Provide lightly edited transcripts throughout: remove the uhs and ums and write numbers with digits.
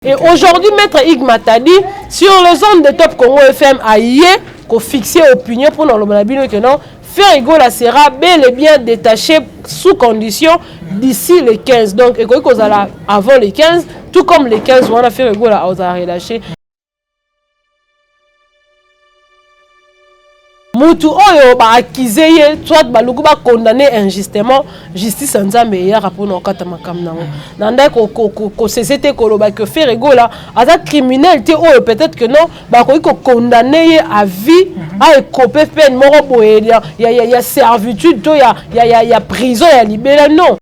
Et aujourd'hui, Maître Ig Matadi, sur les ondes de Top Congo FM, a fixé opinion pour nous que non, Ferregola sera bel et bien détaché sous condition d'ici les 15. Donc, avant les 15, tout comme les 15, on a Ferregola a relâché. Mutu oyo ba accusé soit baluku ba condamné injustement justice nzambe ya rapona okata makam nango nanda ko société koloba que Ferregola aza criminel te oyo peut-être que non ba ko condamné à vie à écoper peine moko boye ya servitude to ya prison ya libéré non.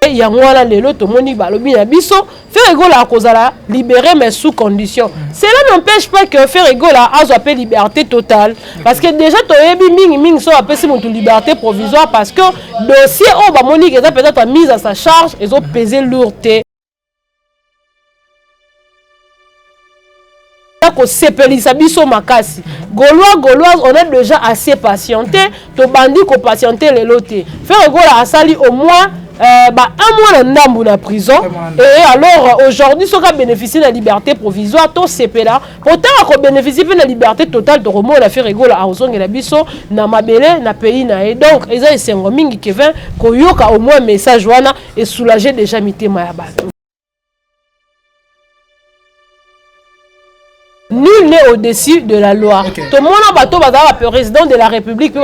Il y a un lelo to moni balobi na biso Ferregola a kozala libéré mais sous condition. Cela n'empêche pas que Ferregola a une liberté totale parce que déjà to yebi mingi so appelle si montu liberté provisoire parce que dossier o ba moni que peut-être mise à sa charge et ont pesé lourdé. Ko sepelisa biso makasi Gaulois on est déjà assez patienté to bandi ko patienter lelo te Ferregola a sali au moins un mois dans la prison et alors aujourd'hui ce qui a bénéficié de la liberté provisoire tout c'est là pourtant qu'on bénéficie de la liberté totale de Romo la Ferregola a osongé la biso na mabele na pays na et donc ils ont essayé mingi Kevin koyoka au moins message wana et soulager déjà mitema ya bato. Nul n'est au-dessus de la loi. Tout le monde a le président de la République peut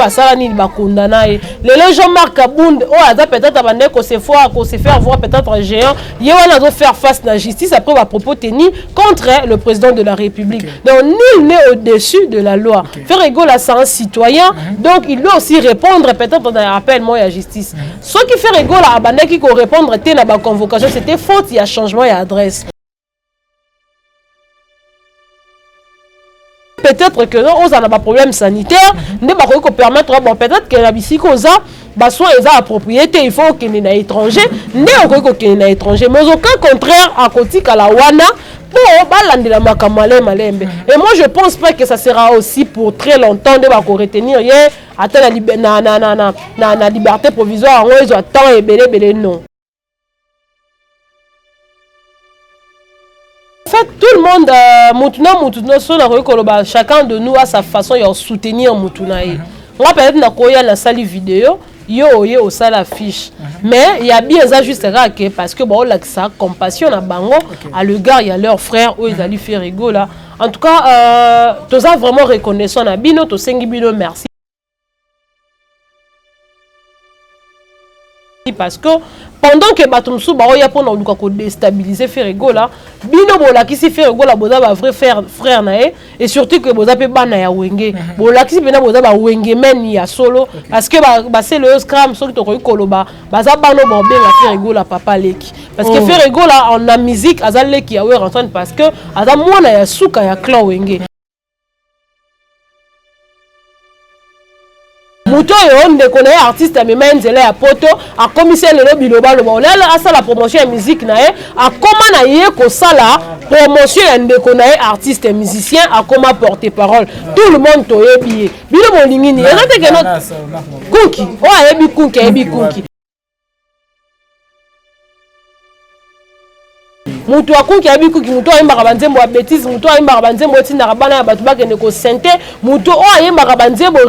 condamner. Les Jean-Marc Kabound, peut-être se faire voir peut-être géant, il va faire face à la justice après va propos tenir contre le président de la République. Donc nul n'est au-dessus de la loi. Ferregola c'est un citoyen, donc il doit aussi répondre peut-être dans un appel moi à la justice. Ce qui Ferregola a qui répondre à la convocation, c'était faute, il y a changement d'adresse. Peut-être que non, on a un problème sanitaire, ne pas permettre bon peut-être que la bicycosa soit à propriété, il faut qu'il y ait un étranger, ne qu'il y ait un étranger, mais au cas contraire à côté à la wana pour balandela makamale malembe. Et moi je pense pas que ça sera aussi pour très longtemps de retenir hier attends la liberté provisoire, on ils attend et belé non. En fait, tout le monde, chacun de nous a sa façon de soutenir Mutuna. Moi, peut-être que dans la salle vidéo, il y a aussi la fiche. Mais il y a bien ça juste parce que bon, ça compassion à Bango, à l'égard, il y a leurs frères où ils allaient faire rigoler. En tout cas, tous a vraiment reconnaissant à Bino, tous Bino, merci. Parce que pendant que Batumsu Baoya pour nous déstabiliser Ferregola, Bino Bola qui s'est Ferregola Boza va vrai frère nae et surtout que Boza pe bana ya wenge. Bola qui s'est bena Boza ba wenge men ya solo parce que c'est le scram so to koloba baza bano bon ben la Ferregola papa leki parce que Ferregola en la musique azal leki ya wer Antoine parce que aza mwana ya suka ya clan wenge. Muto yo ndeko na artiste a mema nzela ya poto a commissaire le biloba lo ba a ça la promotion ya musique na e a comment na ye ko sala promotion ya ndeko na artiste musicien a comment porter parole tout le monde to yebi bilo molingi ni ezate ke no kuki o yebi kuki mutu akunki abikuki mutu ayembaka banzembo ya bêtise mutu ayembaka banzembo otindaka bana ya bato bakende kosente mutu oyo ayembaka banzembo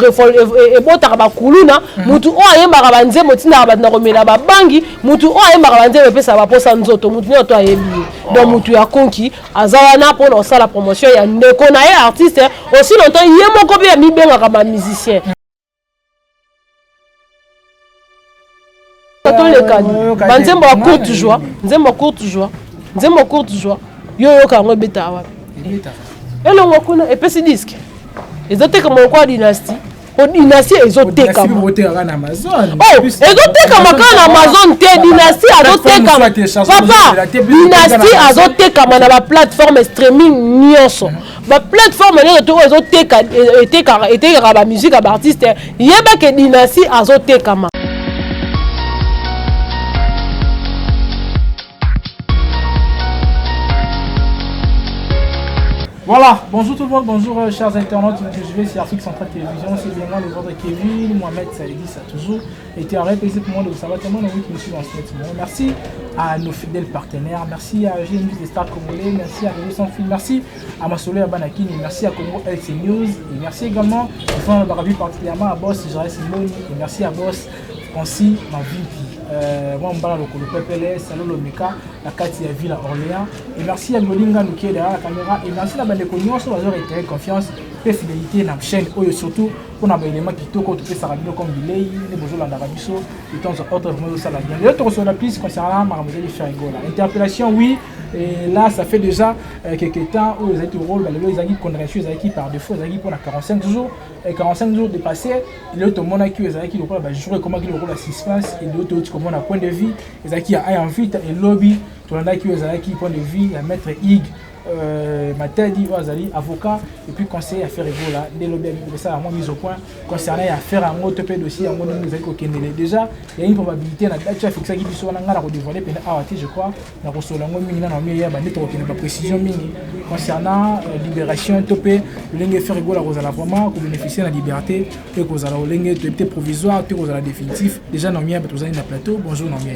ebotaka bakuluna mutu oyo ayembaka banzembo otindaka bato na komela babangi mutu oyo ayembaka banzembo epesa baposa nzoto mutu nyonso to ayebi donc mutu akunki aza wana mpona osala promotion ya ndeko na ye artiste aussi longtemps ye moko mpe amibengaka bamusicien banzembo ya courte joie nzembo courte joie nzembo courte joie yo kango beta wa elongo kuna epesi disque ezoteka moko ya dynastie o dynastie ezoteka na Amazon ezoteka makana na Amazon te dynastie azoteka papa dynastie azoteka na ba plateforme streaming nyonso ba plateforme les to ezoteka eteka ba musique ba artiste yeba ke dynastie azoteka ma Voilà, bonjour tout le monde, bonjour chers internautes, je vais sur Afrique Centrale Télévision, c'est bien moi le vendeur Kevin, Mohamed Saïdi, ça a toujours été un vrai plaisir pour moi de vous savoir tellement oui qui me suit dans ce moment. Merci à nos fidèles partenaires, merci à GMU des Stars Congolais, merci à Réseau Sans Fil, merci à Massolé Abanakini, merci à Congo LC News, et merci également, enfin, particulièrement à Boss Israël Simoni, et merci à Boss Francis Mavimpi. Moi, je suis le PPLS, le Meka, la Katia Ville à Orléans. Et merci à Golinga qui est derrière la caméra. Et merci à la bande de Cognos, qui a été confiance et fidélité dans la chaîne. Et surtout, pour les éléments qui sont comme Bilay, les besoins de l'Arabiso, et tant d'autres mots de Salabien. Et l'autre sur la piste concernant Mademoiselle Ferrigola. Interpellation, oui. Et là, ça fait déjà quelques temps où les rôle, les amis qu'on a reçus, les par défaut, les amis pour 45 jours. Et 45 jours dépassés, l'autre monde qui les amis jouer comment il rôle à suspense et l'autre comment on a point de vie, les amis qui a en vite et lobby, tout le monde qui les amis point de vie, la maître Ig. Matadi Wazali, avocat et puis conseiller affaires là dès le début de ça à moi mise au point concernant affaire en autre dossier en mode nous avec déjà il y a une probabilité la date fait ça qui dit sur la redévoiler pendant awati je crois la resola ngo mingi na mi ya bandit ko kene ba précision mingi concernant libération topé l'enge faire la rosala vraiment pour bénéficier de la liberté et que la l'enge de provisoire que la définitif déjà non mi ya besoin na plateau bonjour non mi.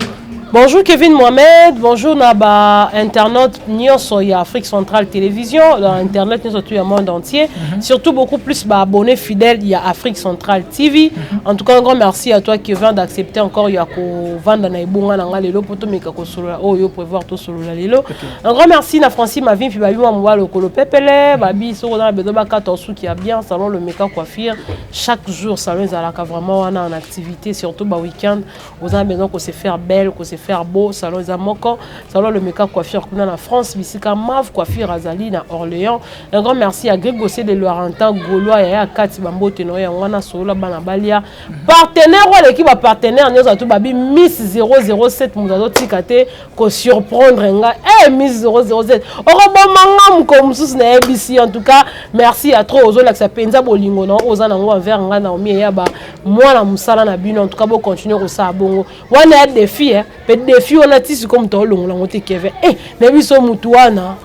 Bonjour Kevin Mohamed, bonjour Naba Internet Nyonso ya Afrique Centrale Télévision, Internet Nyonso tout le monde entier, surtout beaucoup plus abonnés fidèles il y a Afrique Centrale TV. En tout cas un grand merci à toi Kevin d'accepter encore ya ko vendre na ibunga na lelo poto meka ko solo o yo prévoir to solo lelo. Un grand merci na Francis Mavim puis babi moi le kolo pepele, babi so dans bezo ba 14 sous qui a bien salon le meka coiffure chaque jour salon zalaka vraiment en activité surtout ba week-end, aux besoin qu'on se faire belle, qu'on se faire beau salon Zamoko salon le meka coiffure qu'on a en France bisika Mav coiffure Azali na Orléans. Un grand merci à Greg Gossé de Loirantin Gaulois et à Kati Bambo Tenoya wana solo bana balia partenaire ou l'équipe partenaire nous a tout babi Miss 007 muzado tikate ko surprendre nga Miss 007 orobomanga comme sous na ABC en tout cas merci à trop aux autres ça penza bolingo non aux ana ngo envers nga na omi ya ba moi na musala na bino en tout cas bo continuer ko sa bongo wana défi pe défi on a tisi comme to longo la moté Kevin na biso mutu wana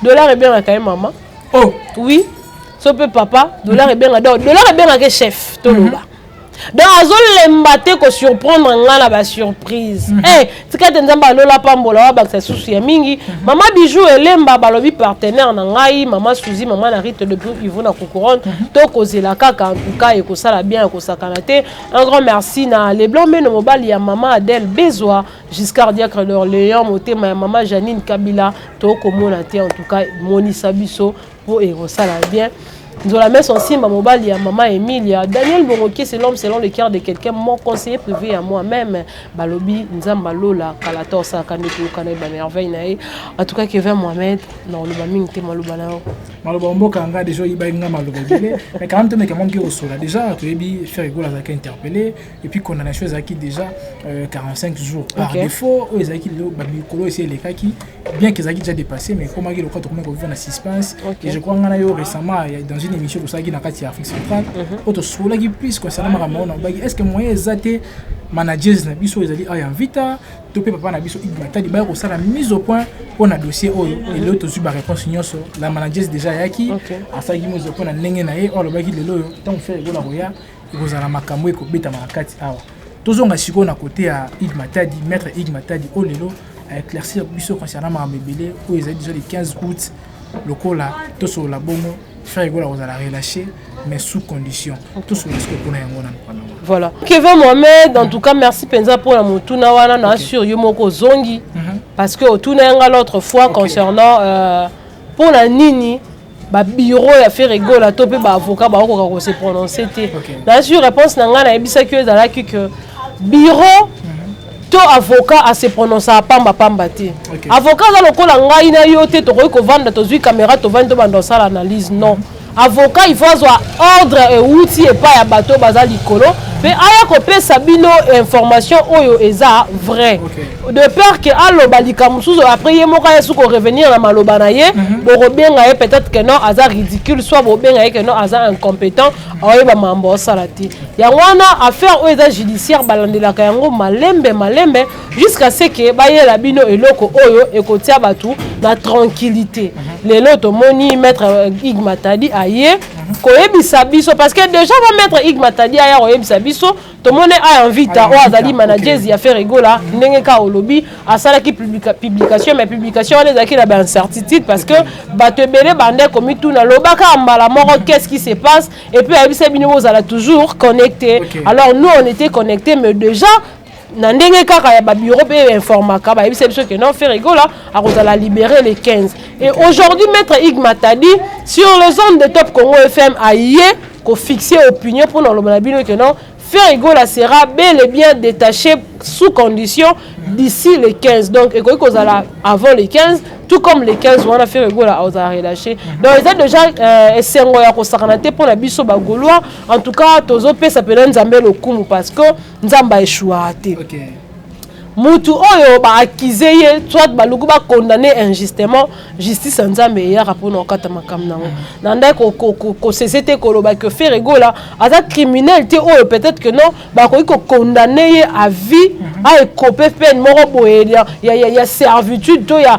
dollar est bien quand même maman oh oui so pe papa dollar est bien que chef toloba donc azolemba ko surprendre nga na ba surprise tika tenzamba lola pambola wa baksa susu ya mingi mama bijou elemba balobi partenaire na ngai mama Suzy mama na rite depuis Yvon na couronne to kozela kaka en tout cas et ko sala bien ko sakanate un grand merci na les blancs mais no mobali ya mama Adèle Bezoa Giscard Diacre d'Orléans motema ya mama Janine Kabila to komona te en tout cas monisa biso pour et ko sala bien. Nous la messe en Simba Mobile, il y a maman Emilia. Daniel Boroké, c'est l'homme selon le cœur de quelqu'un. Mon conseiller privé à moi-même, Balobi, Nzambalo, la Kalator, Sakaneto, Kaneba, Merveille. En tout cas, Kevin Mohamed, non, le Baming, t'es Malobanao. Malobambo, quand on a déjà eu Baïna Malobélé, mais quand même, tu as manqué au sol. Déjà, tu as dit, faire rigolo à Zaki interpellé, et puis qu'on a la chose qui déjà 45 jours. Par défaut, les Zaki, le c'est les cas qui, bien qu'ils aient déjà dépassé, mais comment il y a le cas de suspense. Et je crois qu'on a eu récemment, dans une émission pour ça qui n'a pas été Afrique Centrale auto sola qui plus concernant Maramona est-ce que moyen zaté managers na biso ezali aya vita to pe papa na biso Matadi ba ko sala mise au point pour na dossier oyo et l'autre zu ba réponse nyonso la managers déjà yaki asa ki mise au point na ndenge na ye o lo ba ki lelo tant faire gola roya ikozala makambo e ko beta makati awa tozonga siko na côté à Matadi maître Matadi o lelo a éclaircir biso concernant Maramebele où ils ont déjà les 15 août le cola to sur la bongo faire égale aux la relâcher mais sous condition tout ce que qu'on a voilà Kevin Mohamed en tout cas merci Penza pour la motuna wana na sur yomoko zongi parce que otuna nga l'autre fois concernant pour la nini ba bureau ya faire égale à topé ba avocat ba ko se prononcer té na sur réponse na nga na ebisa que za la que bureau to avocat à se prononcer à pamba te avocat za lokola ngai na yo te to ko vendre to zui caméra to vendre to bando sala analyse non avocat il faut avoir ordre et outil et pas ya bateau baza likolo mais aya ko pesa bino information oyo eza vrai de peur que aloba likamusuzo après ye moka yesu ko revenir na maloba na ye bo robenga ye peut-être que non aza ridicule soit bo benga ye que non aza incompétent oyo ba mambo salati ya wana affaire oyo eza judiciaire balandela ka yango malembe jusqu'à ce que ba ye la bino eloko oyo ekotia batu la tranquillité. Les lots moni maître Ig Matadi aye koyebisa biso parce que déjà va maître Ig Matadi aye koyebisa biso to mone a invita o azali managers ya faire rigola ndenge ka olobi asala ki publication mais publication on ezaki la incertitude parce que bato belé bande komi tout na lobaka mbala moko qu'est-ce qui se passe et puis ayebisa bino bozala toujours connecté. Alors nous on était connectés mais déjà na ndenge kaka ya ba bureau pe informaka ba yebisa biso que non faire rigola akozala libérer les 15 et aujourd'hui maître Ig Matadi sur les ondes de Top Congo FM aye ko fixer opinion pour dans le bonabino que non faire rigola sera bel et bien détaché sous condition d'ici les 15 donc et kozala avant les 15 tout comme les 15 on a fait rigola aux a relâché donc ils ont déjà essengo ya ko sakanate pour la biso ba gaulois en tout cas tozo pe ça peut nzambe lokumu parce que nzamba échouaté. OK. Mutu oyo ba accuser ye soit ba lugu ba condamner injustement justice nzambe ya rapona kata makamna nanda ko société ko loba que faire rigola aza criminalité oyo peut-être que non ba ko condamner à vie a écopé peine moko boye ya servitude to ya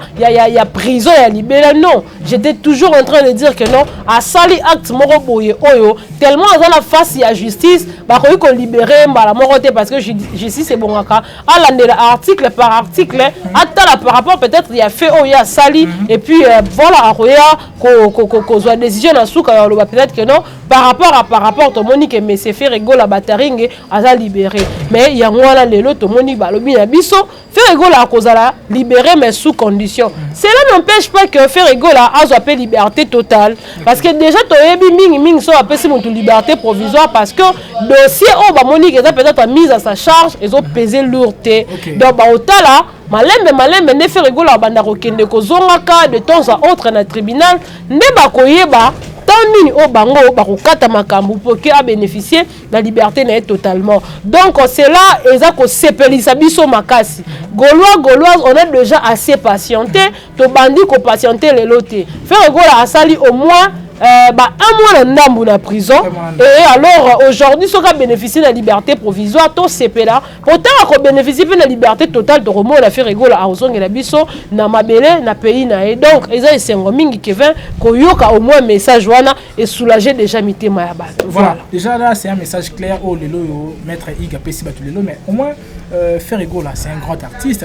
prison ya libérer non j'étais toujours en train de dire que non a sali acte moko boye oyo tellement aza la face ya justice ba ko libérer mbala moko te parce que justice c'est bon aka ala article par article attala par rapport peut-être il y a fait oh il y a sali et puis voilà aroya ko zo décision na souka ya peut-être que non par rapport to monique mais c'est fait rigola bataringe aza libéré mais il y a ngwana lelo to moni balobi na biso fait rigola kozala libéré mais sous condition. Cela n'empêche pas que fait rigola azo appelé liberté totale parce que déjà to yebi mingi so appelé si mon liberté provisoire parce que dossier oh ba monique est peut-être mise à sa charge et ont pesé lourdé. Donc ba otala malembe ne fait rigola banda ko kende ko zongaka de temps à autre na tribunal ne ba koyeba tant au bango bakokata makambu pour que a bénéficier la liberté n'est totalement. Donc c'est là ezako sepelisa biso makasi. Gauloise on est déjà assez patienté to bandi ko patienter les lotés. Faire rigola asali au moins un mois dans la prison et alors aujourd'hui ce qui bénéficie de la liberté provisoire tout c'est là pourtant qu'on bénéficie de la liberté totale de Romo la fait rigola à Ozong et la biso na mabele na pays na et donc ils ont essayé mingi Kevin koyoka au moins message wana et soulager déjà mitema ya bato. Voilà déjà là c'est un message clair au lelo maître Ig apesi batu lelo mais au moins faire rigola c'est un grand artiste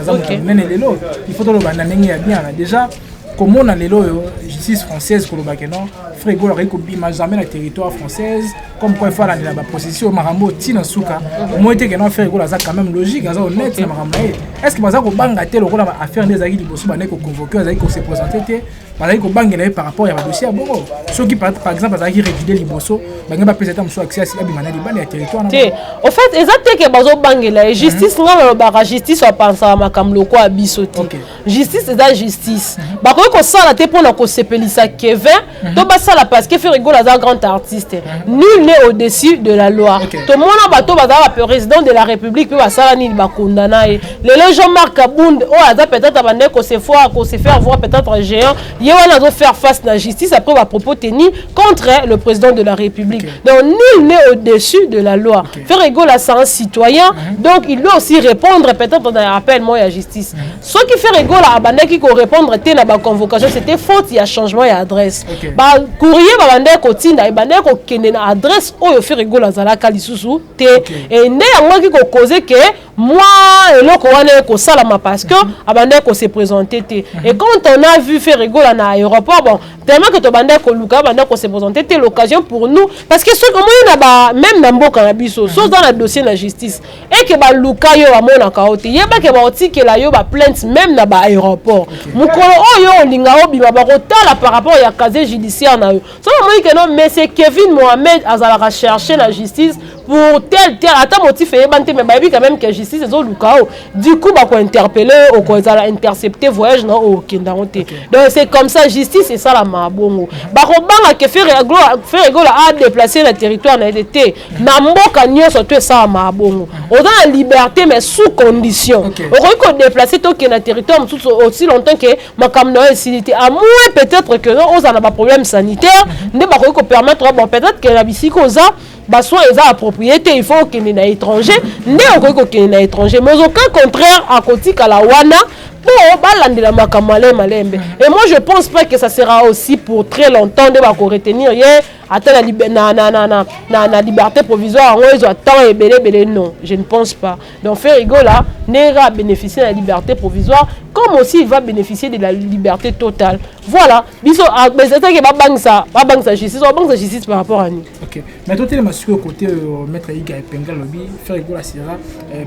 il faut le bananengi ya bien là déjà comme on a les lois justice française pour le Bakeno, Frégo aurait coupé jamais la territoire française, comme quoi il faut aller la possession Marambo Tina Souka, au moins que non Frégo là quand même logique, ça honnête Marambo. Est-ce que Bazako Bangatel au rôle à faire des avis du Bosso Banek au convoqué, qu'on s'est présenté, Bazako Bangé par rapport à dossier à Bogo. Ceux qui par exemple Bazaki réguler les Bosso, Banga peut-être un accès à Bimana du Ban et territoire. Au fait, exactement que Bazo Bangé la justice, non la justice on pense à Makam Loko à Bissoté. Justice c'est la justice. Ko sala te pour na ko sepelisa Kevin to basala parce que fait rigola za grand artiste nul n'est au-dessus de la loi to mona bato bazala président de la République pe basala ni ba condamna et le Jean-Marc Kabund o aza peut-être abandé ko se faire voir peut-être géant yewana doit faire face à la justice après va propos tenus contre le président de la République donc nul n'est au-dessus de la loi fait rigola c'est un citoyen donc il doit aussi répondre peut-être dans l'appel moi à justice ce qui fait rigola abandé qui ko répondre te na ba convocation c'était faute il y a changement et adresse ba courrier ba bande ko tinda e bande ko kende na adresse oyo fait rigola zala kalisusu te et né yango ki ko causer que moi eloko wana ko salama parce que abande ko se présenter te et quand on a vu fait rigola na aéroport bon tellement que to bande ko luka bande ko se présenter te l'occasion pour nous parce que ce comment na ba même na mboka na biso so dans le dossier de la justice et que ba luka yo amona ka ote yeba ke ba otike la yo ba plainte même na ba aéroport mukolo oyo linga obima bakotala par rapport à casier judiciaire na yo so moi que non mais c'est Kevin Mohamed azala rechercher la justice pour tel attends motif et bante mais baby quand même que justice ezo lukao du coup ba ko interpeller ou ko azala intercepter voyage na au kindarote donc c'est comme ça justice et ça la mabongo ba ko banga que faire rigola a déplacer le territoire na été na mboka nyonso to ça mabongo on a la liberté mais sous condition on ko déplacer to que na territoire aussi longtemps que makamno est à moins peut-être que non on a pas problème sanitaire ne ba ko permettre bon peut-être que la bisiko za ba soin eza à propriété il faut que na étranger ne ko na étranger mais aucun contraire à kotika la wana pour balandela makamale malembe. Et moi je pense pas que ça sera aussi pour très longtemps de retenir attends la liberté provisoire ils ont temps et belé non, je ne pense pas. Donc Ferrigo là n'ira bénéficier de la liberté provisoire comme aussi il va bénéficier de la liberté totale. Voilà, biso mais c'est ça que ba banque ça justice par rapport à nous. OK. Mais toi tu es masqué au côté maître Iga et Penga lobby Ferrigo là sera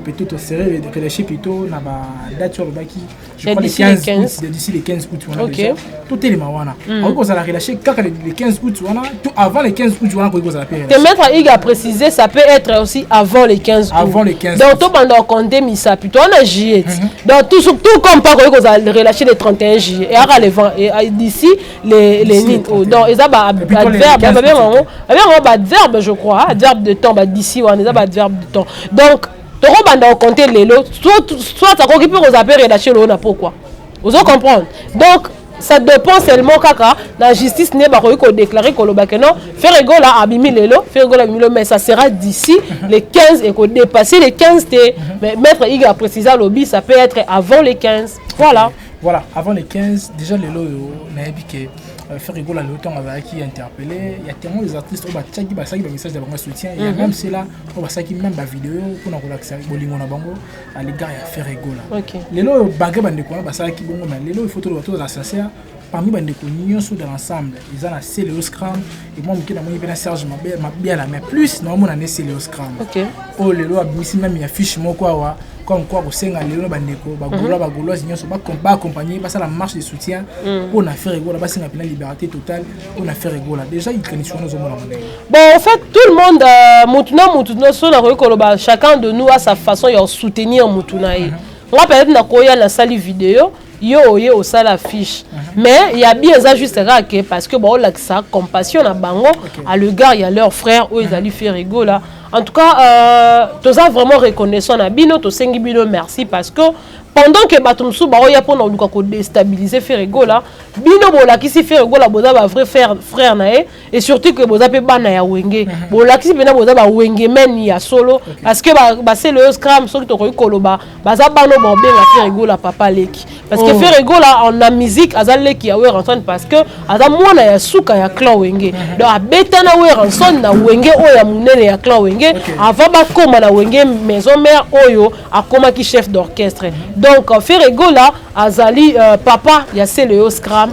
peut-être serré de relâcher plutôt na ba date sur le baki je crois d'ici les 15 août on a déjà tout est les mawana. On va la relâcher quand les 15 août on a tout avant les 15 août on a quoi ça l'appelle. Te maître Iga a précisé ça peut être aussi avant les 15 août. Avant les 15 donc tout pendant compter misa plutôt on a juillet. Donc tout comme pas qu'on va relâcher les 31 juillet et à l'avant et d'ici les donc ils ont adverbe je crois adverbe de temps d'ici on a adverbe de temps donc tu vas compter les lots soit tu as occupé aux appels relâcher le pourquoi vous comprenez donc ça dépend seulement kaka la justice n'est pas déclarer que le non Ferrigo là abimi les lots Ferrigo là mais ça sera d'ici les 15 et qu'on dépasse les 15 mais maître Iga a précisé lobby ça peut être avant les 15 voilà avant les 15 déjà les lots naïbique Ferrigo là le temps qui interpellé il y a tellement des artistes au bataki basaki message de soutien il y a même cela au basaki même ba vidéo pour relaxer bolingo na bango à l'égard ya Ferrigo là les lots bagé bande ko basaki bongo mais les lots il faut tout la sincère parmi bande ko nyonso de l'ensemble ils ont la Célio Scrum et moi mki na moni bena Serge bien la mais plus non mona na Célio Scrum oh les lots abimisi même il affiche moko wa comme quoi au senga lelo bandeko bagolo nyonso ba accompagner ba la marche de soutien pour na Ferrigo là ba senga la liberté totale pour na Ferrigo là déjà il connaît sur nos hommes. Bon en fait tout le monde mutuna so na ko chacun de nous a sa façon de soutenir mutuna et moi peut-être na koya na sali vidéo yo au sale affiche mais il y a bien ça juste là parce que bon là ça compassion à bango à l'égard il y a leurs frères où ils allaient faire Ferrigo là en tout cas tous ça vraiment reconnaissant na bino to sengi bino merci parce que pendant que batumsu ba oya pona luka ko déstabiliser Ferrigo là bino bola ki si Ferrigo là boza ba vrai frère na et surtout que boza pe bana ya wenge bola ki si pena boza ba wenge men ya solo parce que ba c'est le scram so to ko koloba baza bano bo benga Ferrigo là papa leki parce que Ferrigo là en la musique azaleki ya Weranson parce que aza mwana ya suka ya clan wenge donc abeta na Weranson na wenge oya munene ya clan wenge avant ba koma na wenge maison mère oyo akoma ki chef d'orchestre. Donc Ferrigo là azali papa ya Célio Scrum.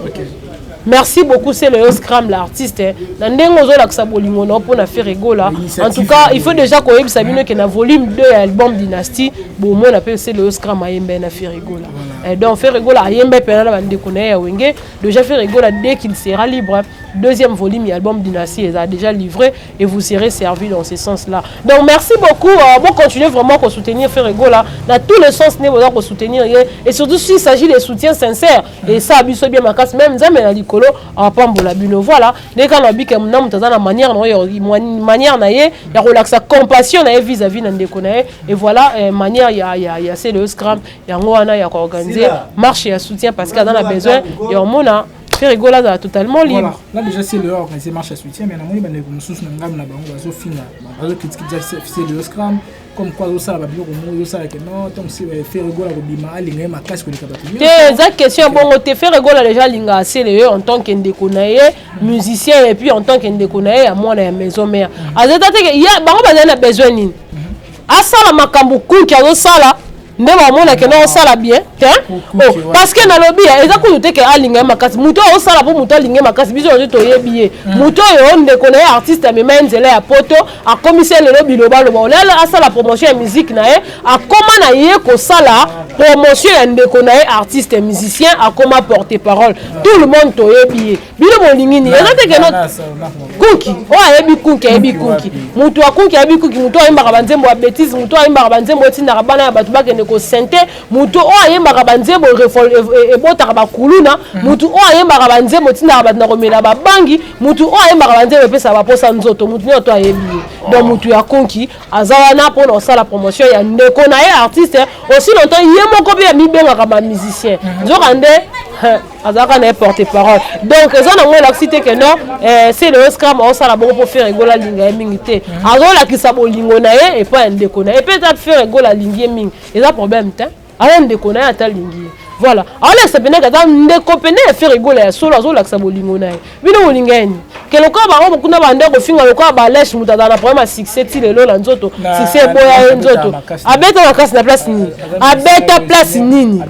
Merci beaucoup Célio Scrum l'artiste. Na ndengo zo la ksa bolingo na pour na Ferrigo là. En tout cas, il faut déjà qu'on ait sabino que na volume 2 album Dynasty, bon moi on appelle Célio Scrum ayembe na Ferrigo là. Et donc Ferrigo là ayembe pena na bande connait ya wenge. Déjà Ferrigo là dès qu'il sera libre, deuxième volume et album Dynasty est déjà livré et vous serez servi dans ce sens-là. Donc merci beaucoup. Bon continuez vraiment à soutenir Ferrigo là dans tous les sens né pour soutenir et surtout s'il s'agit de soutien sincère et ça abiso bien ma casse même nzambe na likolo a pambola bino voilà dès qu'on a bi que na mutaza na manière na ye ya relaxa compassion na vis-à-vis na ndeko na et voilà manière ya c'est le scrum ya ngwana ya organiser marche ya soutien parce qu'il a besoin ya mona Ferrigo là totalement libre. Là déjà c'est le organiser marche à soutien mais na moni bande ko mususu na ngam na bango bazo finga bazo critiquer c'est le scrum comme quoi ça va bien au ça que non donc c'est Ferrigo là bima alinga ma casse ko likabatu. Des questions bon te Ferrigo là déjà linga c'est le en tant qu'indeko na ye musicien et puis en tant qu'indeko na ye à moi na maison mère. Azata te ya bango bazana besoin nini. Asala makambo kuki azo sala ne ba mona ke na osala bien parce que na lobby eza ko te ke alinga makasi muto osala po muto alinga makasi biso to yebiye muto yo ndeko na artiste me menzela ya poto a commissaire le lobby lo ba asala promotion ya musique na ye a koma na ye ko sala promotion ya ndeko na artiste et musicien a koma porter parole tout le monde to yebiye bilo molingi ni eza te ke no kuki o yebi kuki muto akuki yebi kuki muto ayembaka banzembo ya bêtise muto ayembaka banzembo tinda bana ya batu bakene ko sente muto o ayembaka banzembo ebotaka bakuluna mutu o ayembaka banzembo tinda batu na komela babangi mutu o ayembaka banzembo epesa baposa nzoto mutu nyoto ayebi donc mutu ya konki azawana pour na sala promotion ya ndeko na ye artiste aussi longtemps ye moko bi mibengaka ba musicien nzokande azaka na porter parole donc ça na moi la cité que non c'est le scrum on sala bon pour faire rigola linga mingi te azola ki sa bolingo na ye et pas ndeko na et peut-être faire rigola lingi mingi et ça problème te aya ndeko na ye ata lingi voilà alekisa pene kata ndeko pene efe rigola ya solo azolakisa bolingo na ye bino bolinga yeni ke lokola bango kuna bandeko finga lokola baleshe moto azala na problème ya succès ti lelo na nzoto succès eboya ye nzoto abeta makasi na place nini abeta place nini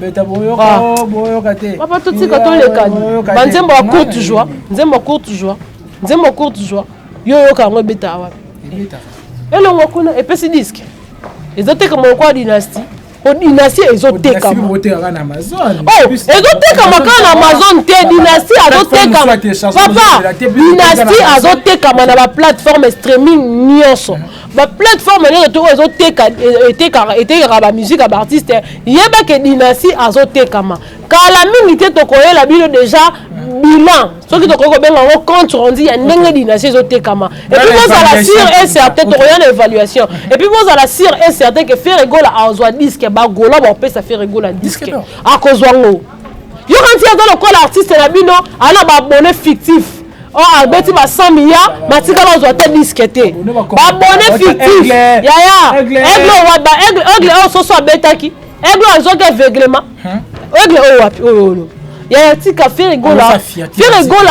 papa totika tolekani banzembo ya courte joie nzembo ya courte joie nzembo ya courte joie yo oyoka yango ebeta wapi elongo kuna epesi diske ezotekama lokola dynastie dynastie ezotekama ezotekama kaka na Amazon te dynastie azotekama papa dynastie azotekama na baplateforme streaming nyonso baplateforme nyonso oyo etekaka bamusike ya baartiste yebake dynastie azotekama kala mingi te tokoyela bino déjà bilan soki tokoki kobenga yango compte rendu ya ndenge dynastie ezotekama epuis bozala sur et certain tokoya na évaluation epuis bozala sur et certain ke Ferregola azwa diske bagola bapesa Ferregola diske akozwa ngo yo kanti aza lokola artiste na bino ana baabone fictif abeti ba 100 milliards matikala ozwa te diske te baabone fictif yaya aigle oyo soso abetaki aigle azwaki aveuglement aigle oyo wapi oyo ya tika Ferregola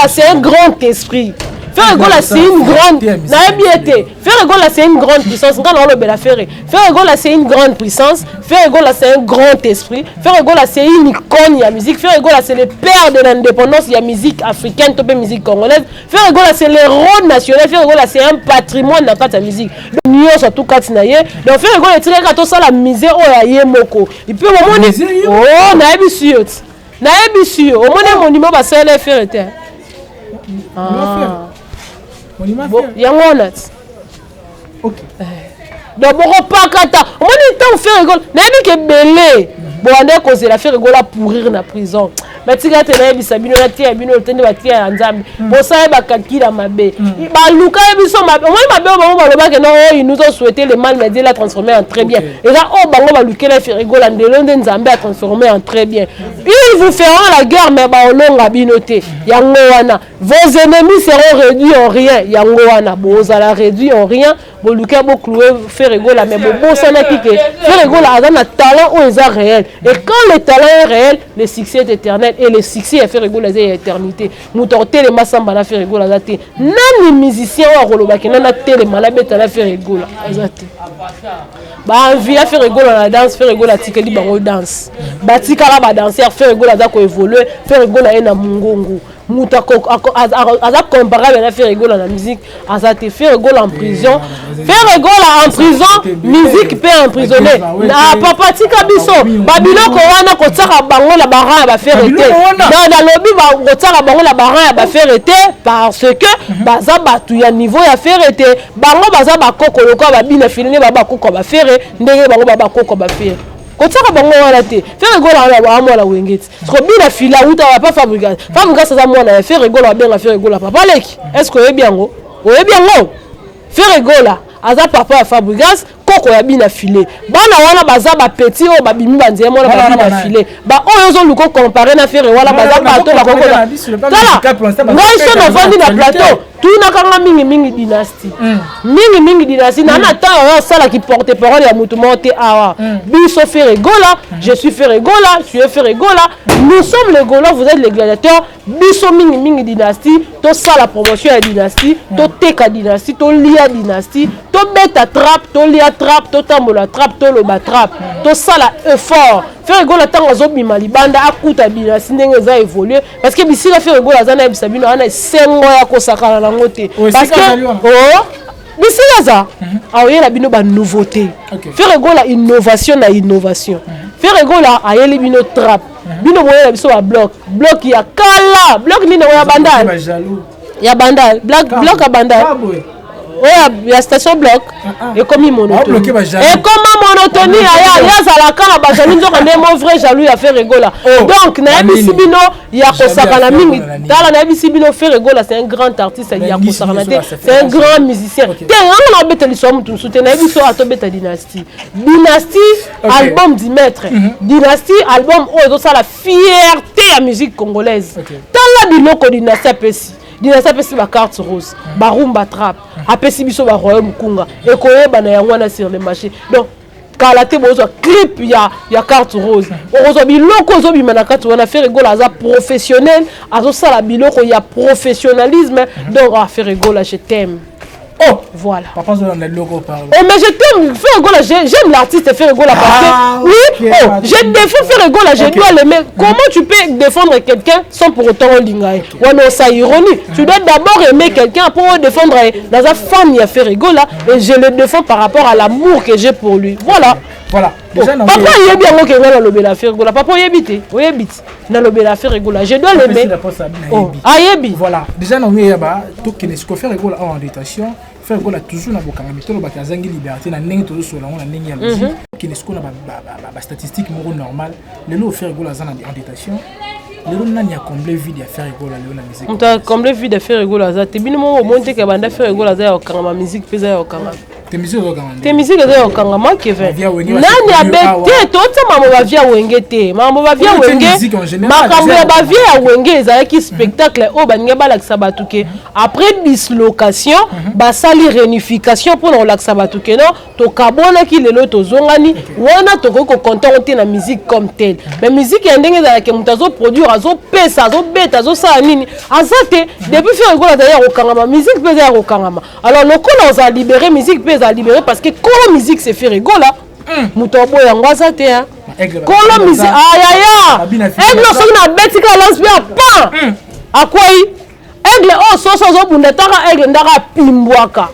c'est un grand esprit Ferregola c'est une grande Ferregola c'est une grande puissance Ferregola c'est une grande puissance Ferregola c'est un grand esprit Ferregola c'est une icône ya musique Ferregola c'est le père de l'indépendance ya musique africaine topé musique congolaise Ferregola c'est l'héros national Ferregola c'est un patrimoine na kati ya musique nyonso surtout kati na ye donc Ferregola etikaka tosala misère oyo ya ye moko epuis omoni nayebi si nayebi yo omoni monimo basala efere te yango wana ti donc bokopakata omoni ntango Ferregola nayebi ke ebele boande kozela Ferregola pourrir na prison batika te nayebisa bino natia bino otende batia ya nzambe bosala bakakila mabe baluka biso mabe omoni mabe oyo bango balobake non ils nous ont souhaité le mal mais Dieu l'a transformé en très bien et là oh bango balukela Ferregola ndelo nde nzambe a transformé en très bien ils vous feront la guerre mais baolonga bino te yango wana vos ennemis seront réduits en rien yango wana bozala réduits en rien boluka boclouer Ferregola mais bobosanaki ke Ferregola aza na talent oyo eza réel et quand le talent est réel le succès est éternel et le succès ya Ferregola eza ya éternité moto telema samba na Ferregola aza te nani musicien oyo akolobaki nana telema na beta na Ferregola aza te baenvie ya Ferregola na danse Ferregola atikeli bango danse batikala badanser Ferregola aza koévolue Ferregola ye na mongongo muta aza comparable na Ferregola na musique aza te Ferregola en prison Ferregola en prison musique peut emprisonner na papa tika biso babiloko wana kotsaka bango na baran ya bafere te na lobi kotsaka bango na baran ya bafere te parce que baza batu ya niveau ya fere te bango baza bakoko lokola babina filene babakoko bafere ndenge bango babakoko bafere kotsaka bango wana te Ferregola wana mwana wengeti siko bina fila uta pa Fabregas za mwana ya Ferregola benga Ferregola papa leki est-ce que oyebi yango Ferregola aza papa ya Fabregas koko ya bina file bana wana baza ba petit o babimi banzema mwana ba bina file ba oyo zo luko comparer na Ferregola wala baza bato la koko tala ngai so na vandi na plateau tuna kanga mingi dynastie mingi dynastie na ta yo sala qui porte parole ya mutu monte awa biso Ferregola je suis Ferregola tu es Ferregola nous sommes les Gola vous êtes les gladiateurs biso mingi dynastie to sala promotion ya dynastie to teka dynastie to lia dynastie to beta trap to lia trap to tambola trap to loba trap to sala effort Ferregola tango zobima libanda akuta dynastie ndenge za évoluer parce que bisika Ferregola za na bisabino ana sengo ya kosakana nango te parce que bisika za aoyela bino ba nouveauté Ferregola innovation na innovation Ferregola ayeli bino trap bino boyela biso ba bloc ya kala bloc nini ya bandal ya bandal bloc ya bandal la station bloc et comme monotonie et comme monotonie ya zalaka na bazali nzoka ndemo vrai jaloux ya Ferregola donc na yebisi bino ya kosakana mingi tala na yebisi bino Ferregola c'est un grand artiste ya kosakana te c'est un grand musicien te on a beta l'histoire mutu soutien na yebiso atobeta dynastie album du maître dynastie album oyo ça la fierté ya musique congolaise tala biloko dynastie pesi dynastie pesi ba carte rose ba rumba trap apesi biso ba royaume kunga ekoyeba na yango na sur le marché donc kalaté bozwa clip ya carte rose ozwa biloko ozobima na carte wana faire rigola aza professionnel azosala biloko ya professionnalisme donc faire rigola je t'aime. Oh, voilà. Papa, on a le logo par là. Oh, mais je t'aime, faire rigola, j'aime l'artiste faire rigola parce que oui, oh, je défends faire rigola, je dois l'aimer. Comment tu peux défendre quelqu'un sans pour autant l'ingaï? Ouais, non, ça ironie. Tu dois d'abord aimer quelqu'un pour défendre dans sa femme, il a fait rigola et je le défends par rapport à l'amour que j'ai pour lui. Voilà. Voilà. Déjà, oh, papa, il est bien ok, on a lobé la faire rigola. Papa, il habite, oui, habite. On a lobé la faire rigola. Je dois l'aimer. Oh, ayebi. Voilà. Déjà, on est là-bas. Tout qui ne se fait rigola en détention. Faire rigola toujours na boka mais tolo baka zangi liberté na ndenge toujours sur la on na ndenge ya musique qui ne se connaît ba statistique moro normal le lo faire rigola zana en détention le lo nani a combler vide ya faire rigola le na musique. On t'a combler vide de faire rigola za te bino mo monte ke banda faire rigola za ya kanga musique pesa ya kanga. Tes musiques au Canada. Tes musiques au Canada, moi qui vais. Nani abete, tout ça maman va via wengete, maman va via wenge. Ma caméra va via wenge, ça qui spectacle au banga balak sabatuke. Après dislocation, ba sali réunification pour le lac sabatuke non, to kabona ki lelo to zongani, wana to ko content na musique comme telle. Mais musique ndenge za ke mutazo produire azo pesa, azo beta, azo sa nini. Azate depuis faire rigola d'ailleurs au Canada, musique pesa au Canada. Alors le coup on a libéré musique à libérer parce que quand la musique c'est fait rigola mutobo yango azate hein quand la musique ayaya aigle so na betika lance bien pas à quoi aigle oh soso zo bunda taka aigle ndaka pimbwaka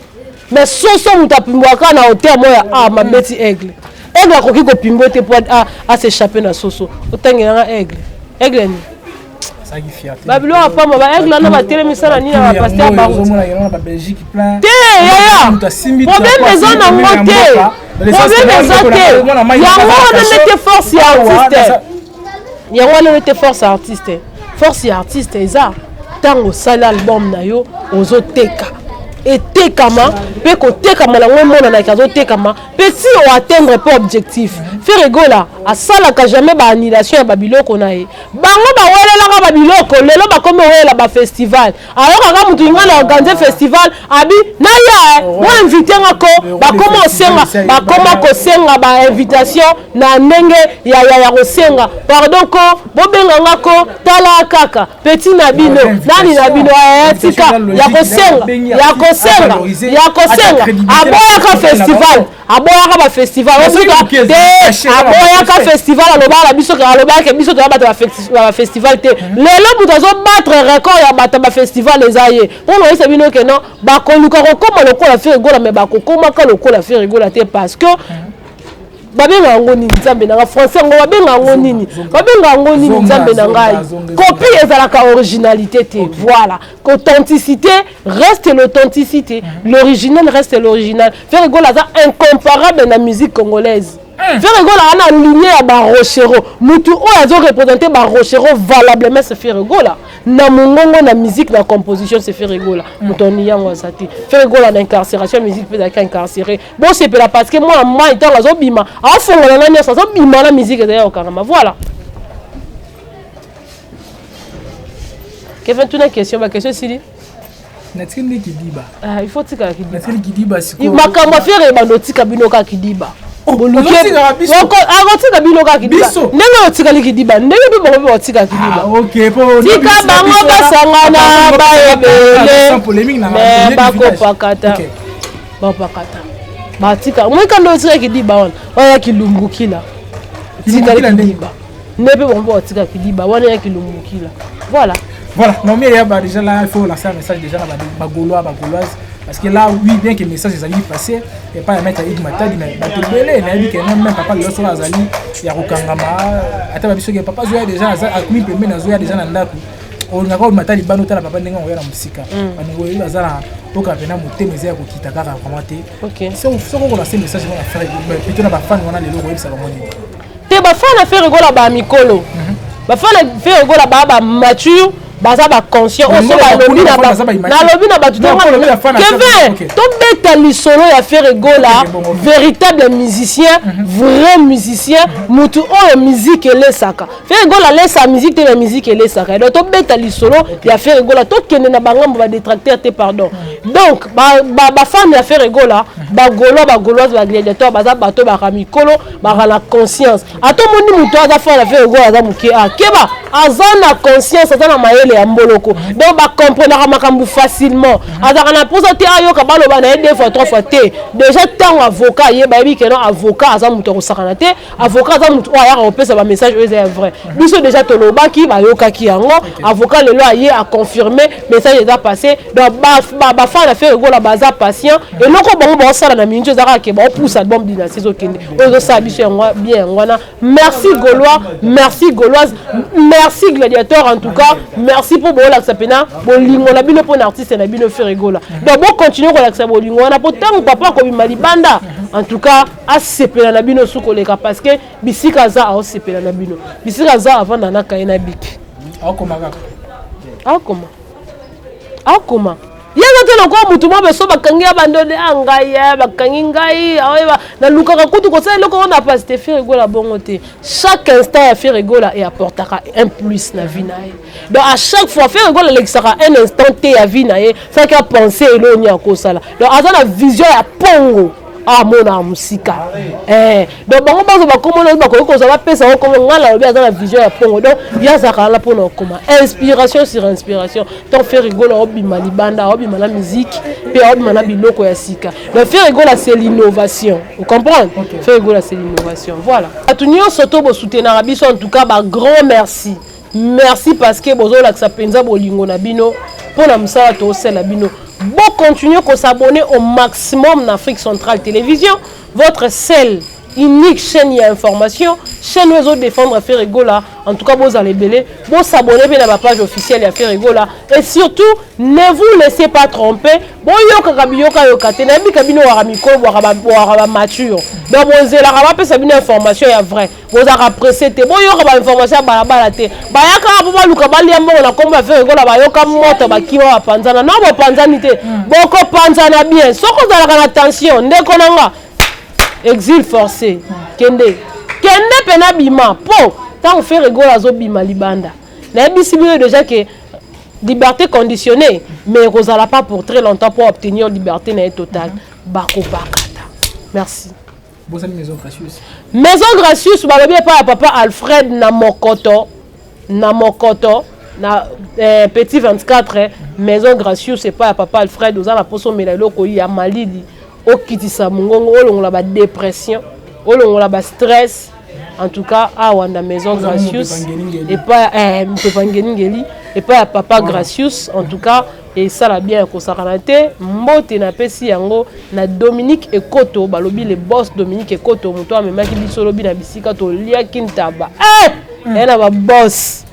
mais soso mutapimbwaka na hauteur moya ah ma beti aigle akoki ko pimbo te pour à s'échapper na soso otangela aigle ni babilo apama ba aigle na batelemisa ni na pasteur bango te yaya problème eza na ngote problème eza te yango wana nete force ya artiste yango wana nete force ya artiste eza ntango osali album na yo ozoteka etekama mpe kotekama nango emonanaki azotekama mpe si oatteindre mpe objectif fait rigola asalaka jamais baannulation ya babiloko na ye bango bawelelaka babiloko lelo bakomi owelela bafestival alors kaka mutu inga na organise festival abi naya boinvite ngako bakoma kosenga bainvitation na ndenge ya kosenga pardon ko bobenga ngako tala kaka petit na bino nani na bino tika ya kosenga aboyaka festival aboyaka ba festival osuka te aboyaka festival alobaka biso to ba festival te lelo mutu azobattre record ya bata ba festival ezaye mpona oyisa bino ke non bakoluka kokoma lokola fe rigola me bakokomaka lokola fe rigola te parce que babenga yango nini nzambe nanga français ngo babenga yango nini nzambe na ngai copie ezalaka originalité te voilà authenticité reste l'authenticité l'original reste l'original faire rigola za incomparable na musique congolaise faire rigola ana lignée ya ba rochero mutu oyo azo représenter ba rochero valablement c'est faire rigola na mongongo na musique na composition c'est faire rigola mutoni yango azati faire rigola na incarcération musique peut être incarcéré bon c'est pas parce que moi étant azo bima afongola na nyasa azo bima na musique d'ailleurs okangama voilà Kevin, tu as une question, ma question Sili. Natindi Kidiba. Ah, il faut tika Kidiba. Natindi Kidiba siko. Makamba faire banotika binoka Kidiba. Boluke. Tika binoka Kidiba. Nengo tika Kidiba. Nengo bo tika Kidiba. Ah, OK, po. Tika bango basangana ba ebele. Sans polémique na ba ko pakata. Ba pakata. Ba tika. Moi quand on tika Kidiba on. Oya kilumbukila. Tika Kidiba. Nebe bo tika Kidiba. Wana ya kilumbukila. Voilà. Voilà, non mais déjà là il faut lancer un message déjà à Gaulois, Gauloises parce que là oui bien que le message est passé et pas mettre à Matadi mais batebele na dit que même papa le soir azali ya kokangama ata ba biso que papa zoya déjà a commis pembe na zoya déjà na ndako on ngaka Matadi bano tala papa ndenga oya na musika bango yo azala oka pena motema ezaya kokita kaka vraiment te OK so ko lancer message na faire plutôt na ba fan wana lelo ko yebisa bango ni te ba fan na faire rigola ba mikolo ba fan na faire rigola ba mature baza ba conscient aussi ba lobby na ba tout Kevin to beta lisolo ya faire rigola véritable musicien vrai musicien mutu oyo musique elesaka faire rigola laisse musique te la musique elesaka donc to beta lisolo ya faire rigola to kende na bangambo ba détracteur te pardon donc ba femme ya faire rigola ba gauloise ba gladiateur baza bato ba ramikolo ba la conscience ato moni mutu aza faire la faire rigola aza muke keba aza na conscience aza na mayele ya mboloko donc ba comprendre makambu facilement aza na posa te ayoka baloba na deux fois trois fois te déjà tant avocat yeba yebi que non avocat aza mutu ko sakana te avocat aza mutu aya ko pesa ba message est vrai biso déjà tolobaki ba yokaki yango avocat le loi aye a confirmer message est passé donc ba fa na fait rigola baza patient et loko bango ba sala na minjo zaka ke ba pousse album dina saison kende ozo sa biso yango bien ngwana merci Gaulois merci Gauloise merci Gladiateur en tout cas merci pour bola sapena bolingo na bino pour artiste na bino fait rigola donc bon continuer ko la bolingo na potang papa ko bimali banda en tout cas a sepela na bino sukoleka parce que bisika za a sepela na bino bisika za avant na kaina biki akoma yanga te lokwa mutu mo beso bakangi abandone angaya bakangi ngai awa na lukaka kutu ko sa loko na pas te faire rigola bongo te chaque instant ya faire rigola et apportera un plus na vie na ye donc à chaque fois faire rigola l'exara un instant te ya vie na ye ça qu'à penser elo nya ko sala donc azana vision ya pongo mona musika donc bango bazo bakomona bakoki kozala pesa ko ngala lobi azana vision ya pongo donc yazaka la pona koma inspiration sur inspiration donc faire rigola obima libanda obima la musique pe obima na biloko ya sika donc faire rigola c'est l'innovation vous comprenez faire rigola c'est l'innovation voilà atunyo soto bo soutenir biso en tout cas ba grand merci parce que bozo la sa penza bolingo na bino pona musala to sela bino. Bon, continuez à s'abonner au maximum d'Afrique Centrale Télévision, votre seule unique chaîne d'information, chaîne où vous défendre faire rigola. En tout cas, vous allez belé, vous s'abonner à la page officielle et faire rigola. Et surtout, ne vous laissez pas tromper. Bon, mature. Donc, vous avez une information vraie. Vous avez apprécié. Bon, il y a une information à la télé. Bah, il y a un faire rigola. Bah, il y a un panzana. Non, bon, panzanité. Beaucoup panzana bien. Sauf que vous avez attention. Nekonanga. Exil forcé. Kende pena bima. Po. Tant on fait rigola zo bima libanda. Na bisi déjà que liberté conditionnée, mais vous n'allez pas pour très longtemps pour obtenir liberté totale. Bako bakata. Merci. Bonne maison gracieuse. Maison gracieuse, bah le bien pas papa Alfred Namokoto, na petit 24 maison gracieuse c'est pas papa Alfred vous la poso melalo ko ya malili o kitisa mungongo olongola ba dépression, olongola ba stress. En tout cas, la maison gracieuse et pas et pas papa gracious en tout cas et ça la bien ko sakanate mbote na pesi yango na Dominique Ekoto balobi le boss Dominique Ekoto muto amemaki biso lobi na bisika to lia kintaba na ba boss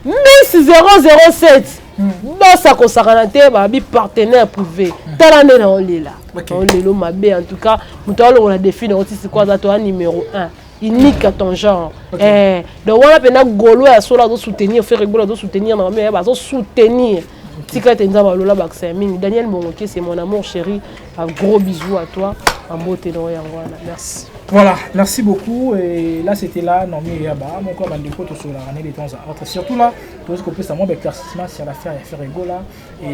Miss 007 boss a ko sakanate ba bi partenaire privé talane na olela olelo mabe en tout cas muto on a défini aussi quoi ça toi numéro 1 unique à ton genre. Donc on a peine Gaulois à cela de soutenir, faire rigoler de soutenir, mais bah soutenir. Si tu es dans la Daniel Mongoké, c'est mon amour chéri. Un gros bisou à toi. Un beau ténor. Merci. Voilà, merci beaucoup. Et là, c'était là, non mais Yaba, mon corps bandeko tout sur la année de temps à autre. Surtout là, tout ce qu'on peut savoir, éclaircissement sur l'affaire et faire rigoler et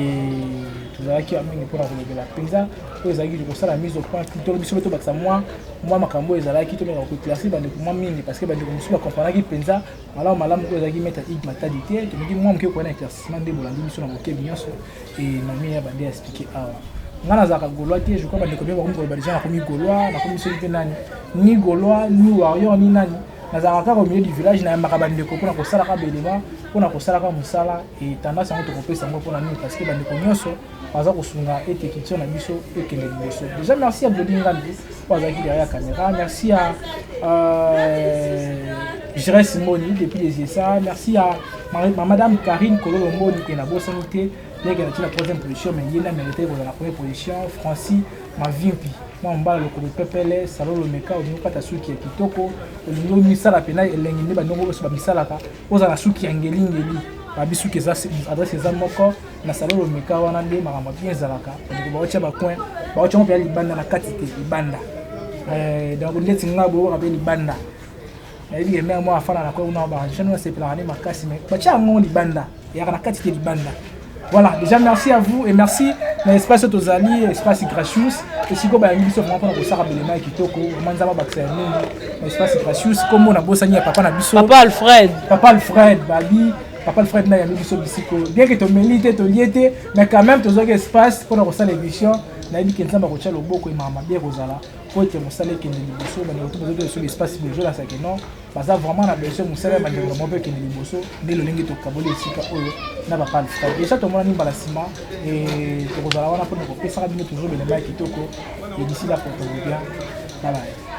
tout ça qui a mis pour la pizza. Pour les aguilles, pour ça la mise au point. Tout le bisou tout ça moi ma cambo les ala qui te met en éclairci bandeko moi mine parce que bandeko musu comprendre qui pizza. Voilà, malamu ko les aguilles mettre ik matadité. Tu me dis moi que ko na éclaircissement de bolandi biso na boké binyoso et non mais Yaba de expliquer ngana zaka Gaulois te je crois ba ndeko ba ko ba déjà na komi Gaulois na komi celui nani ni Gaulois ni warrior ni nani na zaka au milieu du village na makaba ndeko pona ko sala ka belema pona ko sala ka musala et tendance à to kopesa ngo pona ni parce que ba ndeko nyonso baza ko sunga et écriture na biso et kende biso déjà merci à Blodi Ngambi pour avoir derrière la caméra merci à Jérès Simoni depuis les USA merci à madame Karine Kololombo qui na bosanité. Il y a la troisième position, mais il y a mérité pour la première position. Francis, ma vie, moi, on va le pepele, salon le meka, on n'a pas su qui est kitoko, on n'a pas mis ça la pena, et l'engine, on n'a pas mis ça la ka, on a su qui est babisu ke za adresse za moko na salon le meka wana nde makambo bien zalaka donc baotia ba coin baotia mo pe libanda na kati te libanda donc ndeti ngabo ka pe libanda na yebi mère moi afana na ko na ba je ne sais pas na makasi mais batia ngo libanda ya na kati te libanda. Voilà, déjà merci à vous et merci na espace Tozali, espace Gracious et si ko ba ngi so vraiment pour ça rabelema kitoko manzaba baksa ni espace Gracious comme on a bossani papa na biso Papa Alfred babi Papa Alfred na yami biso bisiko bien que to milité to liété mais quand même tozo espace pour na l'émission na yebi ke nzamba ko tcha loboko et mama bien kozala pour que mosale ke ndi liboso ba na tozo sur l'espace pour jouer la ça que non baza vraiment na besoin mosale ba ndelo mo pe ke ndi liboso ndi lo lingi to kaboli esika oyo na Papa Alfred déjà to mona ni balasima et to kozala wana pour ko pesa ka bino toujours le mai kitoko et d'ici là pour te bien bye bye.